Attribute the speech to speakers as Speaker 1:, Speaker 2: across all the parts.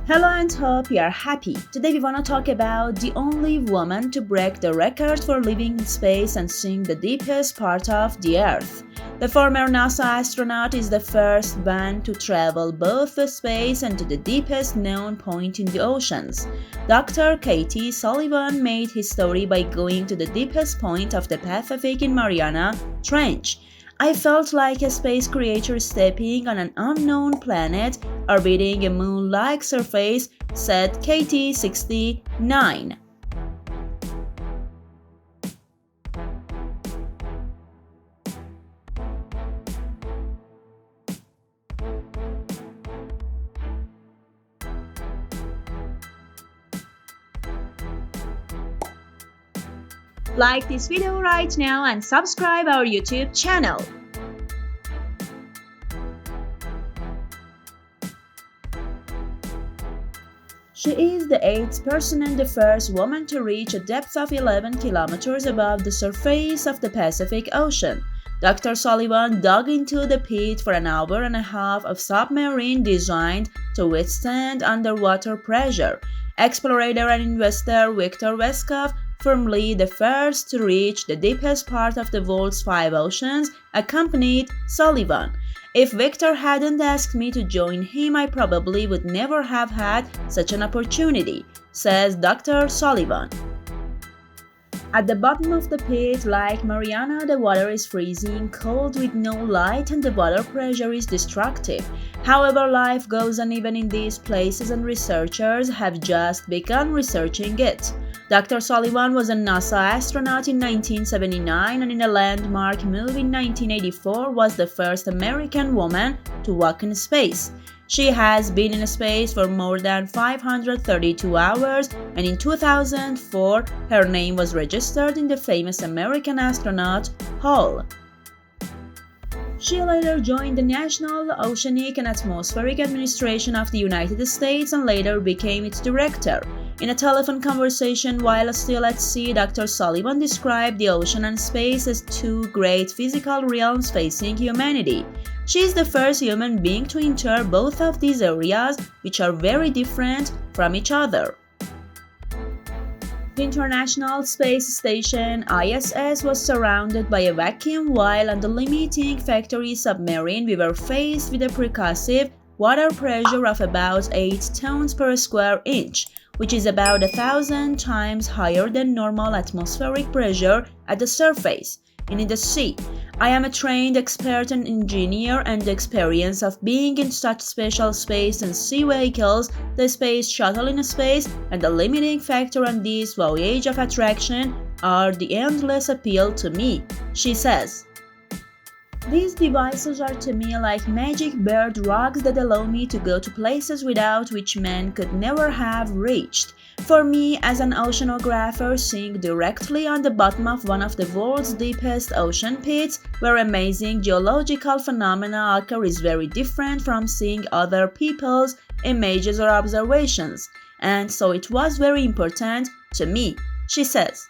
Speaker 1: Hello and hope you are happy. Today we want to talk about the only woman to break the record for living in space and seeing the deepest part of the Earth. The former NASA astronaut is the first one to travel both to space and to the deepest known point in the oceans. Dr. Katie Sullivan made history by going to the deepest point of the Pacific in Mariana Trench. I felt like a space creature stepping on an unknown planet orbiting a moon-like surface, said Katie, 69. Like this video right now and subscribe our YouTube channel. She is the 8th person and the first woman to reach a depth of 11 kilometers above the surface of the Pacific Ocean. Dr. Sullivan dug into the pit for an hour and a half of submarine designed to withstand underwater pressure. Explorator and investor Viktor Veskov, firmly the first to reach the deepest part of the world's 5 oceans, accompanied Sullivan. If Viktor hadn't asked me to join him, I probably would never have had such an opportunity, says Dr. Sullivan. At the bottom of the pit, like Mariana, the water is freezing cold with no light and the water pressure is destructive. However, life goes on even in these places and researchers have just begun researching it. Dr. Sullivan was a NASA astronaut in 1979 and in a landmark move in 1984 was the first American woman to walk in space. She has been in space for more than 532 hours and in 2004 her name was registered in the famous American Astronaut Hall. She later joined the National Oceanic and Atmospheric Administration of the United States and later became its director. In a telephone conversation while still at sea, Dr. Sullivan described the ocean and space as two great physical realms facing humanity. She is the first human being to enter both of these areas, which are very different from each other. The International Space Station (ISS) was surrounded by a vacuum while on the limiting factory submarine we were faced with a percussive water pressure of about 8 tons per square inch, which is about 1,000 times higher than normal atmospheric pressure at the surface. And in the sea, I am a trained expert and engineer and the experience of being in such special space and sea vehicles, the space shuttle in space, and the limiting factor on this voyage of attraction are the endless appeal to me, she says. These devices are to me like magic bird rugs that allow me to go to places without which man could never have reached. For me, as an oceanographer, seeing directly on the bottom of one of the world's deepest ocean pits, where amazing geological phenomena occur, is very different from seeing other people's images or observations. And so it was very important to me, she says.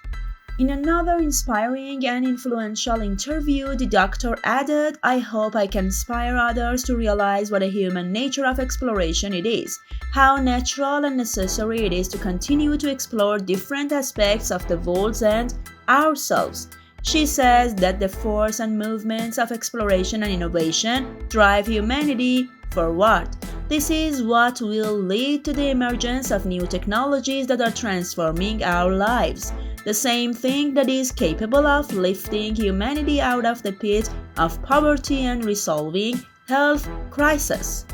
Speaker 1: In another inspiring and influential interview, the doctor added, "I hope I can inspire others to realize what a human nature of exploration it is, how natural and necessary it is to continue to explore different aspects of the world and ourselves." She says that the force and movements of exploration and innovation drive humanity forward. This is what will lead to the emergence of new technologies that are transforming our lives. The same thing that is capable of lifting humanity out of the pit of poverty and resolving health crisis.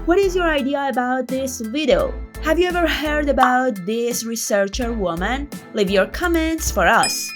Speaker 1: What is your idea about this video? Have you ever heard about this researcher woman? Leave your comments for us.